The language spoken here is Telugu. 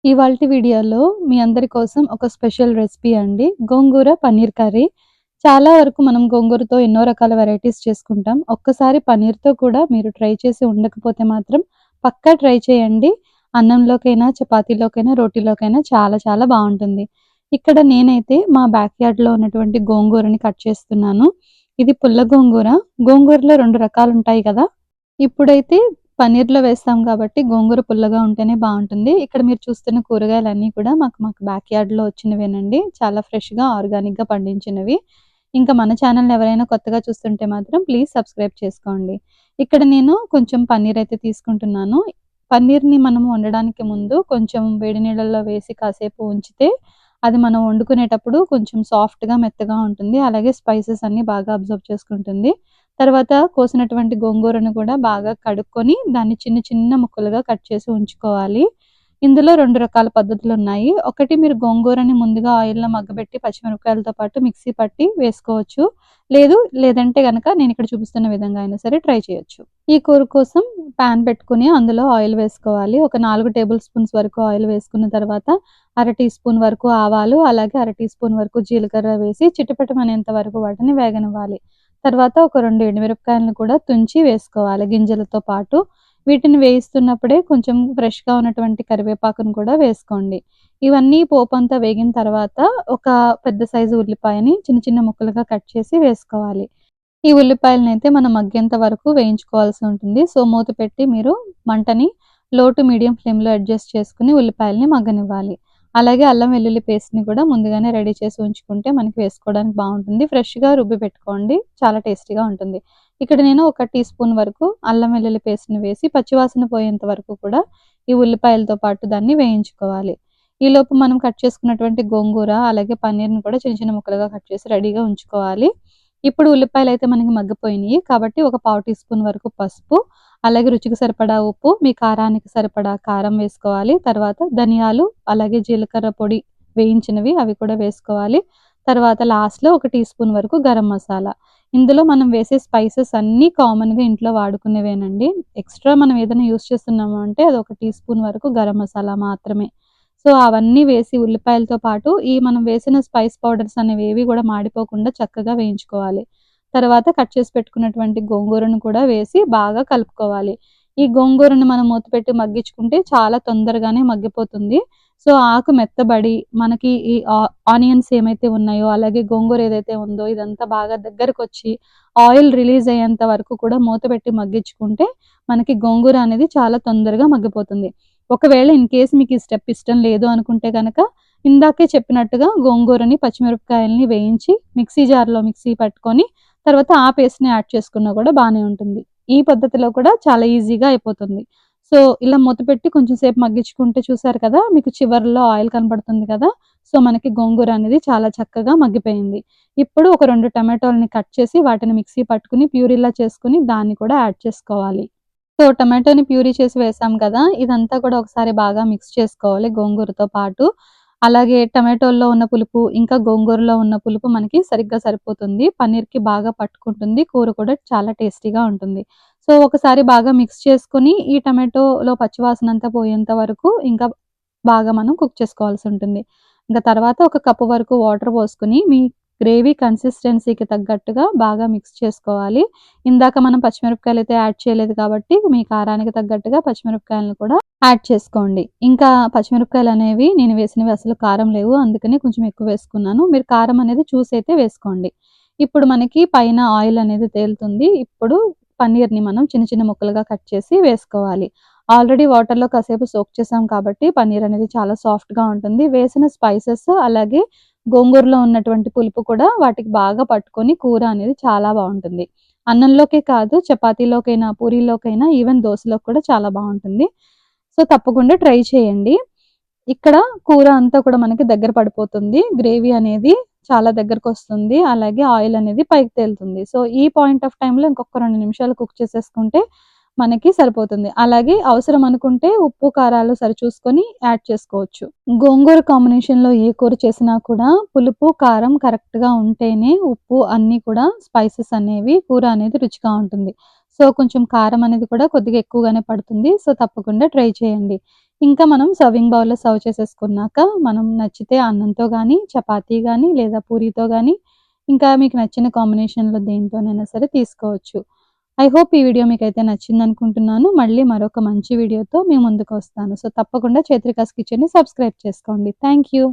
ఇవాల్టి వీడియోలో మీ అందరి కోసం ఒక స్పెషల్ రెసిపీ అండి. గోంగూర పన్నీర్ కర్రీ. చాలా వరకు మనం గోంగూరతో ఎన్నో రకాల వెరైటీస్ చేసుకుంటాం. ఒక్కసారి పన్నీర్‌తో కూడా మీరు ట్రై చేసి ఉండకపోతే మాత్రం పక్కా ట్రై చేయండి. అన్నంలోకైనా, చపాతీలోకైనా, రోటీలోకైనా చాలా చాలా బావుంటుంది. ఇక్కడ నేనైతే మా బ్యాక్ యార్డ్‌లో ఉన్నటువంటి గోంగూరని కట్ చేస్తున్నాను. ఇది పుల్ల గోంగూర. గోంగూరలో 2 రకాలుంటాయి కదా! ఇప్పుడైతే పన్నీర్‌లో వేస్తాం కాబట్టి గోంగూర పుల్లగా ఉంటేనే బావుంటుంది. ఇక్కడ మీరు చూస్తున్న కూరగాయలన్నీ కూడా మాకు బ్యాక్ యార్డ్‌లో వచ్చినవేనండి. చాలా ఫ్రెష్‌గా, ఆర్గానిక్‌గా పండించినవి. ఇంకా మన ఛానెల్‌ని ఎవరైనా కొత్తగా చూస్తుంటే మాత్రం ప్లీజ్ సబ్స్క్రైబ్ చేసుకోండి. ఇక్కడ నేను కొంచెం పన్నీర్ అయితే తీసుకుంటున్నాను. పన్నీర్‌ని మనం వండడానికి ముందు కొంచెం వేడి నీళ్ళల్లో వేసి కాసేపు ఉంచితే అది మనం వండుకునేటప్పుడు కొంచెం సాఫ్ట్‌గా, మెత్తగా ఉంటుంది. అలాగే స్పైసెస్ అన్నీ బాగా అబ్జర్వ్ చేసుకుంటుంది. తర్వాత కోసినటువంటి గోంగూరను కూడా బాగా కడుక్కొని దాన్ని చిన్న చిన్న ముక్కలుగా కట్ చేసి ఉంచుకోవాలి. ఇందులో 2 రకాల పద్ధతులున్నాయి. ఒకటి మీరు గోంగూరని ముందుగా ఆయిల్‌లో మగ్గబెట్టి పచ్చిమిరపకాయలతో పాటు మిక్సీ పట్టి వేసుకోవచ్చు. లేదంటే గనక నేనిక్కడ చూపిస్తున్న విధంగా అయినా సరే ట్రై చేయొచ్చు. ఈ కూర కోసం పాన్ పెట్టుకొని అందులో ఆయిల్ వేసుకోవాలి. ఒక 4 టేబుల్ స్పూన్స్ వరకు ఆయిల్ వేసుకున్న తర్వాత అర టీ స్పూన్ వరకు ఆవాలు, అలాగే అర టీ స్పూన్ వరకు జీలకర్ర వేసి చిటపటమనేంత వరకు వాటిని వేగనివ్వాలి. తర్వాత ఒక 2 ఎండుమిరపకాయలను కూడా తుంచి వేసుకోవాలి గింజలతో పాటు. వీటిని వేయిస్తున్నప్పుడే కొంచెం ఫ్రెష్‌గా ఉన్నటువంటి కరివేపాకును కూడా వేసుకోండి. ఇవన్నీ పోపంతా వేగిన తర్వాత ఒక పెద్ద సైజు ఉల్లిపాయని చిన్న చిన్న ముక్కలుగా కట్ చేసి వేసుకోవాలి. ఈ ఉల్లిపాయలనైతే మనం మగ్గేంత వరకు వేయించుకోవాల్సి ఉంటుంది. సో, మూత పెట్టి మీరు మంటని లో టు మీడియం ఫ్లేమ్‌లో అడ్జస్ట్ చేసుకొని ఉల్లిపాయలని మగ్గనివ్వాలి. అలాగే అల్లం వెల్లుల్లి పేస్ట్‌ని కూడా ముందుగానే రెడీ చేసి ఉంచుకుంటే మనకి వేసుకోవడానికి బావుంటుంది. ఫ్రెష్‌గా రుబ్బి పెట్టుకోండి. చాలా టేస్టీగా ఉంటుంది. ఇక్కడ నేను ఒక టీ స్పూన్ వరకు అల్లం వెల్లుల్లి పేస్ట్‌ని వేసి పచ్చివాసన పోయేంత వరకు కూడా ఈ ఉల్లిపాయలతో పాటు దాన్ని వేయించుకోవాలి. ఈలోపు మనం కట్ చేసుకున్నటువంటి గోంగూర, అలాగే పన్నీర్‌ని కూడా చిన్న చిన్న ముక్కలుగా కట్ చేసి రెడీగా ఉంచుకోవాలి. ఇప్పుడు ఉల్లిపాయలైతే మనకి మగ్గిపోయినియి. కాబట్టి ఒక పావు టీ స్పూన్ వరకు పసుపు, అలాగే రుచికి సరిపడా ఉప్పు, మీ కారానికి సరిపడా కారం వేసుకోవాలి. తర్వాత ధనియాలు, అలాగే జీలకర్ర పొడి వేయించినవి అవి కూడా వేసుకోవాలి. తర్వాత లాస్ట్‌లో ఒక టీ స్పూన్ వరకు గరం మసాలా. ఇందులో మనం వేసే స్పైసెస్ అన్నీ కామన్‌గా ఇంట్లో వాడుకునేవేనండి. ఎక్స్‌ట్రా మనం ఏదైనా యూజ్ చేస్తున్నాము అంటే అది ఒక టీ స్పూన్ వరకు గరం మసాలా మాత్రమే. సో, అవన్నీ వేసి ఉల్లిపాయలతో పాటు ఈ మనం వేసిన స్పైస్ పౌడర్స్ అనేవేవి గూడా మాడిపోకుండా చక్కగా వేయించుకోవాలి. తర్వాత కట్ చేసి పెట్టుకున్నటువంటి గోంగూరను కూడా వేసి బాగా కలుపుకోవాలి. ఈ గోంగూరను మనం మూత పెట్టి మగ్గించుకుంటే చాలా తొందరగానే మగ్గిపోతుంది. సో, ఆకు మెత్తబడి మనకి ఈ ఆనియన్స్ ఏమైతే ఉన్నాయో, అలాగే గోంగూర ఏదైతే ఉందో ఇదంతా బాగా దగ్గరకొచ్చి ఆయిల్ రిలీజ్ అయ్యేంత వరకు కూడా మూత పెట్టి మగ్గించుకుంటే మనకి గోంగూర అనేది చాలా తొందరగా మగ్గిపోతుంది. ఒకవేళ ఇన్ కేస్ మీకు ఈ స్టెప్ ఇష్టం లేదు అనుకుంటే గనక, ఇందాకే చెప్పినట్టుగా గోంగూరని, పచ్చిమిరపకాయలని వేయించి మిక్సీ పట్టుకొని, తర్వాత ఆ పేస్ట్‌ని యాడ్ చేసుకున్నా కూడా బానే ఉంటుంది. ఈ పద్ధతిలో కూడా చాలా ఈజీగా అయిపోతుంది. సో, ఇలా మూత పెట్టి కొంచెం సేపు మగ్గించుకుంటే చూసారు కదా! మీకు చివర్లో ఆయిల్ కనపడుతుంది కదా! సో, మనకి గోంగూర అనేది చాలా చక్కగా మగ్గిపోయింది. ఇప్పుడు ఒక 2 టమాటోలని కట్ చేసి వాటిని మిక్సీ పట్టుకొని ప్యూరీలా చేసుకొని దాన్ని కూడా యాడ్ చేసుకోవాలి. సో, టమాటోని ప్యూరీ చేసి వేసాం కదా! ఇదంతా కూడా ఒకసారి బాగా మిక్స్ చేసుకోవాలి గోంగూరతో పాటు. అలాగే టమాటోల్లో ఉన్న పులుపు, ఇంకా గోంగూరలో ఉన్న పులుపు మనకి సరిగ్గా సరిపోతుంది. పన్నీర్‌కి బాగా పట్టుకుంటుంది. కూర కూడా చాలా టేస్టీగా ఉంటుంది. సో, ఒకసారి బాగా మిక్స్ చేసుకొని ఈ టమాటోలో పచ్చివాసనంతా పోయేంత వరకు ఇంకా బాగా మనం కుక్ చేసుకోవాల్సుంటుంది. ఇంక తర్వాత ఒక కప్పు వరకు వాటర్ పోసుకొని మీ గ్రేవీ కన్సిస్టెన్సీకి తగ్గట్టుగా బాగా మిక్స్ చేసుకోవాలి. ఇందాక మనం పచ్చిమిరపకాయలైతే యాడ్ చేయలేదు కాబట్టి, మీ కారానికి తగ్గట్టుగా పచ్చిమిరపకాయలను కూడా యాడ్ చేసుకోండి. ఇంకా పచ్చిమిరపకాయలనేవి నేను వేసినవి అసలు కారం లేవు. అందుకని కొంచెం ఎక్కువ వేసుకున్నాను. మీరు కారం అనేది చూసైతే వేసుకోండి. ఇప్పుడు మనకి పైన ఆయిల్ అనేది తేలుతుంది. ఇప్పుడు పన్నీర్‌ని మనం చిన్న చిన్న ముక్కలుగా కట్ చేసి వేసుకోవాలి. ఆల్రెడీ వాటర్‌లో కాసేపు సోక్ చేసాం కాబట్టి పన్నీర్ అనేది చాలా సాఫ్ట్‌గా ఉంటుంది. వేసిన స్పైసెస్ అలాగే గోంగూరలో ఉన్నటువంటి పులుపు కూడా వాటికి బాగా పట్టుకొని కూర అనేది చాలా బావుంటుంది. అన్నంలోకే కాదు చపాతీలోకైనా, పూరీలోకైనా, ఈవెన్ దోసలోకి కూడా చాలా బావుంటుంది. సో, తప్పకుండా ట్రై చేయండి. ఇక్కడ కూర అంతా కూడా మనకి దగ్గర పడిపోతుంది. గ్రేవీ అనేది చాలా దగ్గరకొస్తుంది. అలాగే ఆయిల్ అనేది పైకి తేలుతుంది. సో, ఈ పాయింట్ ఆఫ్ టైమ్‌లో ఇంకొక 2 నిమిషాలు కుక్ చేసేసుకుంటే మనకి సరిపోతుంది. అలాగే అవసరం అనుకుంటే ఉప్పు, కారాలు సరిచూసుకొని యాడ్ చేసుకోవచ్చు. గోంగూర కాంబినేషన్‌లో ఏ కూర చేసినా కూడా పులుపు, కారం కరెక్ట్‌గా ఉంటేనే ఉప్పు అన్నీ కూడా స్పైసెస్ అనేవి కూర అనేది రుచిగా ఉంటుంది. సో, కొంచెం కారం అనేది కూడా కొద్దిగా ఎక్కువగానే పడుతుంది. సో, తప్పకుండా ట్రై చేయండి. ఇంకా మనం సర్వింగ్ బౌల్‌లో సర్వ్ చేసేసుకున్నాక మనం నచ్చితే అన్నంతో గానీ, చపాతీ గానీ, లేదా పూరీతో గానీ, ఇంకా మీకు నచ్చిన కాంబినేషన్‌లో దేనితోనైనా సరే తీసుకోవచ్చు. ఐ హోప్ ఈ వీడియో మీకైతే నచ్చిందనుకుంటున్నాను. మళ్ళీ మరొక మంచి వీడియోతో మీ ముందుకొస్తాను. సో, తప్పకుండా చైత్రికాస్ కిచెన్‌ని సబ్స్క్రైబ్ చేసుకోండి. Thank you.